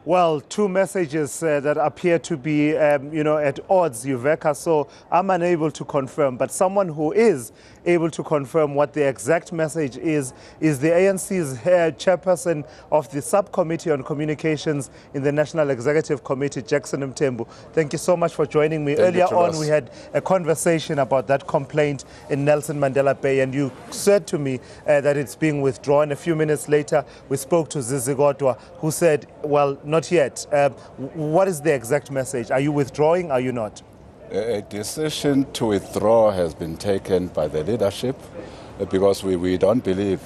Well, two messages that appear to be, at odds, Uveka. So I'm unable to confirm. But someone who is able to confirm what the exact message is the ANC's chairperson of the subcommittee on communications in the National Executive Committee, Jackson Mthembu. Thank you so much for joining me. Earlier on, we had a conversation about that complaint in Nelson Mandela Bay, and you said to me that it's being withdrawn. A few minutes later, we spoke to Zizigodwa, who said, well, not yet. What is the exact message? Are you withdrawing? Are you not? A decision to withdraw has been taken by the leadership because we don't believe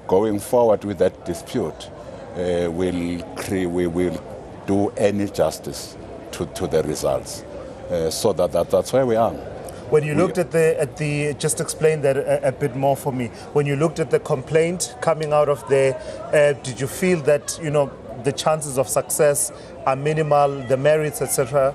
going forward with that dispute will do any justice to the results. So that's where we are. When you looked at the, just explain that a bit more for me. When you looked at the complaint coming out of there, did you feel that, the chances of success are minimal, the merits, etc.?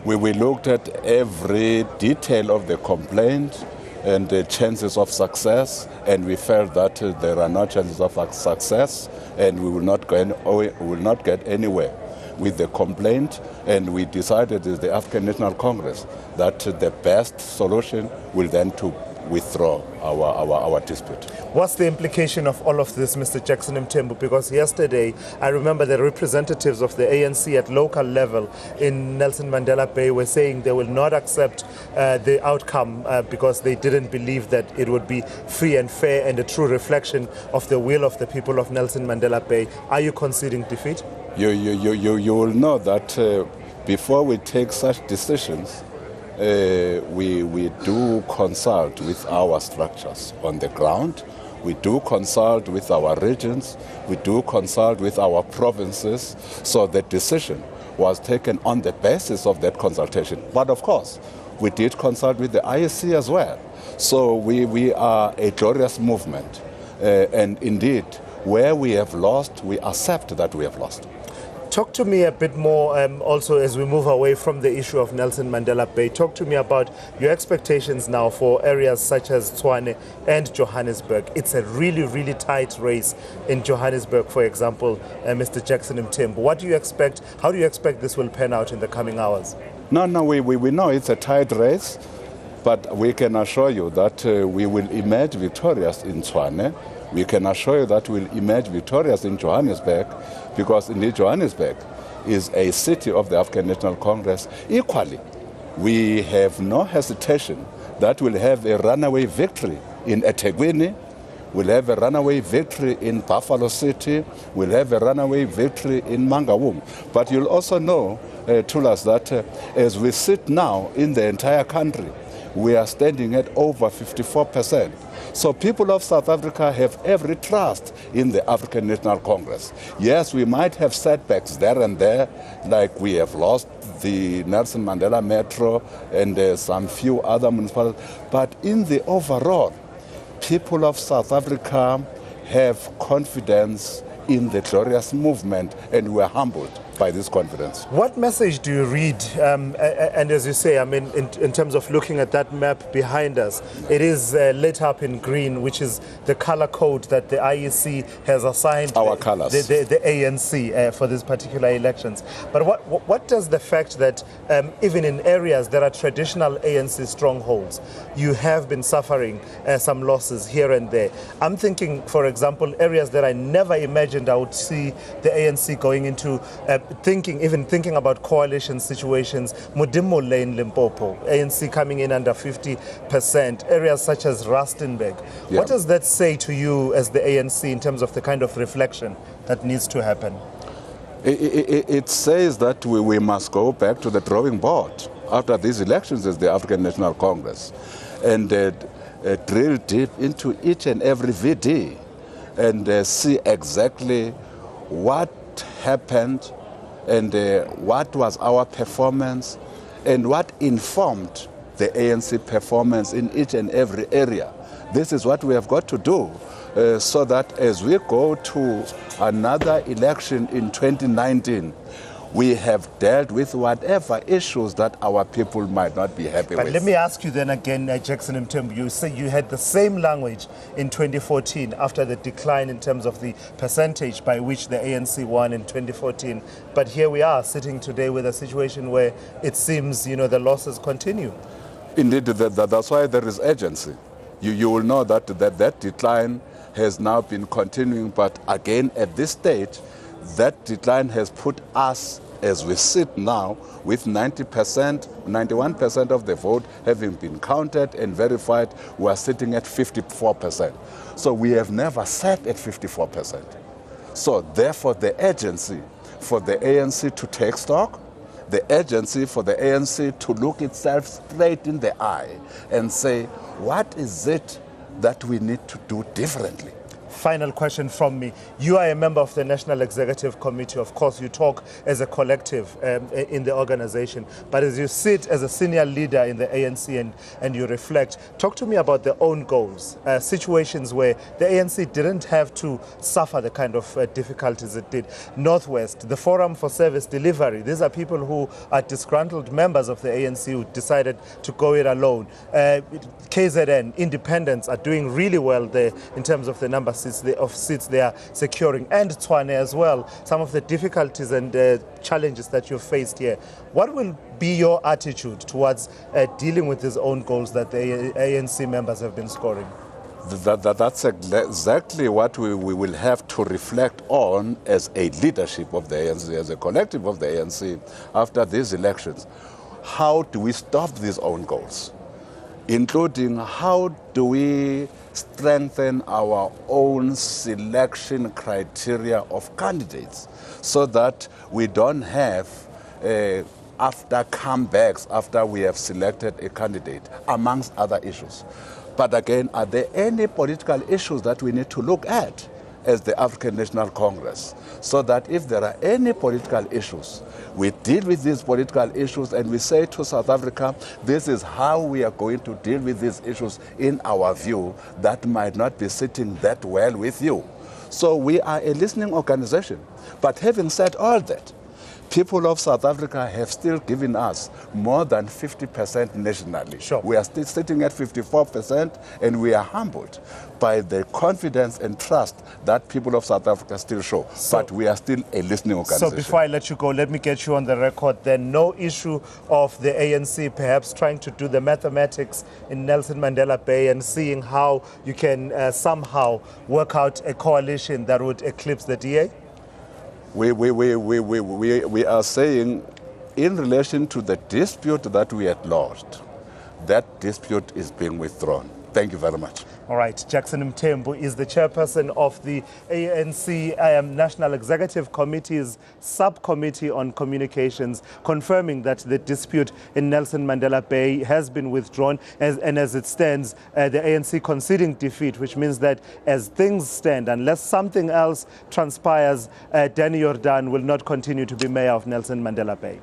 We looked at every detail of the complaint and the chances of success, and we felt that there are no chances of success, and we will not get anywhere with the complaint, and we decided as the African National Congress that the best solution will then to withdraw our dispute. What's the implication of all of this, Mr. Jackson Mthembu? Because yesterday, I remember the representatives of the ANC at local level in Nelson Mandela Bay were saying they will not accept the outcome because they didn't believe that it would be free and fair and a true reflection of the will of the people of Nelson Mandela Bay. Are you conceding defeat? You will know that before we take such decisions, we do consult with our structures on the ground. We do consult with our regions. We do consult with our provinces. So the decision was taken on the basis of that consultation. But of course, we did consult with the IEC as well. So we are a glorious movement. And indeed, where we have lost, we accept that we have lost. Talk to me a bit more also as we move away from the issue of Nelson Mandela Bay. Talk to me about your expectations now for areas such as Tshwane and Johannesburg. It's a really, really tight race in Johannesburg, for example, Mr. Jackson Mthembu. What do you expect? How do you expect this will pan out in the coming hours? No, we know it's a tight race, but we can assure you that we will emerge victorious in Tshwane. We can assure you that we'll emerge victorious in Johannesburg, because indeed Johannesburg is a city of the African National Congress. Equally, we have no hesitation that we'll have a runaway victory in eThekwini, we'll have a runaway victory in Buffalo City, we'll have a runaway victory in Mangaung. But you'll also know, Tulas, that as we sit now in the entire country, we are standing at over 54%. So people of South Africa have every trust in the African National Congress. Yes, we might have setbacks there and there, like we have lost the Nelson Mandela Metro and some few other municipalities. But in the overall, people of South Africa have confidence in the glorious movement, and we are humbled by this confidence. What message do you read? And as you say, I mean, in terms of looking at that map behind us, it is lit up in green, which is the color code that the IEC has assigned our colors, the ANC for these particular elections. But what does the fact that even in areas that are traditional ANC strongholds, you have been suffering some losses here and there? I'm thinking, for example, areas that I never imagined I would see the ANC going into, thinking about coalition situations. Mudimo Lane, Limpopo, ANC coming in under 50%. Areas such as Rustenburg. Yeah. What does that say to you as the ANC in terms of the kind of reflection that needs to happen? It says that we must go back to the drawing board after these elections as the African National Congress and drill deep into each and every VD and see exactly what happened and what was our performance and what informed the ANC performance in each and every area. This is what we have got to do so that as we go to another election in 2019, We have dealt with whatever issues that our people might not be happy But with. let me ask you then again, Jackson Mthembu, you say you had the same language in 2014 after the decline in terms of the percentage by which the ANC won in 2014. But here we are sitting today with a situation where it seems, the losses continue. Indeed, that's why there is urgency. You will know that decline has now been continuing, but again, at this stage, that decline has put us, as we sit now, with 90%, 91% of the vote having been counted and verified, we are sitting at 54%. So we have never sat at 54%. So therefore, the urgency for the ANC to take stock, the urgency for the ANC to look itself straight in the eye and say, what is it that we need to do differently? Final question from me. You are a member of the National Executive Committee. Of course, you talk as a collective in the organization. But as you sit as a senior leader in the ANC and you reflect, talk to me about their own goals, situations where the ANC didn't have to suffer the kind of difficulties it did. Northwest, the Forum for Service Delivery, these are people who are disgruntled members of the ANC who decided to go it alone. KZN, independents are doing really well there in terms of the number of seats they are securing, and Tshwane as well, some of the difficulties and challenges that you've faced here. What will be your attitude towards dealing with these own goals that the ANC members have been scoring? That's exactly what we will have to reflect on as a leadership of the ANC, as a collective of the ANC after these elections. How do we stop these own goals? Including how do we strengthen our own selection criteria of candidates so that we don't have, after comebacks, after we have selected a candidate, amongst other issues. But again, are there any political issues that we need to look at as the African National Congress, so that if there are any political issues, we deal with these political issues and we say to South Africa, this is how we are going to deal with these issues in our view that might not be sitting that well with you. So we are a listening organization. But having said all that, people of South Africa have still given us more than 50% nationally. Sure. We are still sitting at 54%, and we are humbled by the confidence and trust that people of South Africa still show. But we are still a listening organization. So before I let you go, let me get you on the record then. No issue of the ANC perhaps trying to do the mathematics in Nelson Mandela Bay and seeing how you can somehow work out a coalition that would eclipse the DA? We are saying, in relation to the dispute that we had lost, that dispute is being withdrawn. Thank you very much. All right. Jackson Mthembu is the chairperson of the ANC National Executive Committee's Subcommittee on Communications, confirming that the dispute in Nelson Mandela Bay has been withdrawn, and as it stands, the ANC conceding defeat, which means that as things stand, unless something else transpires, Danny Jordan will not continue to be mayor of Nelson Mandela Bay.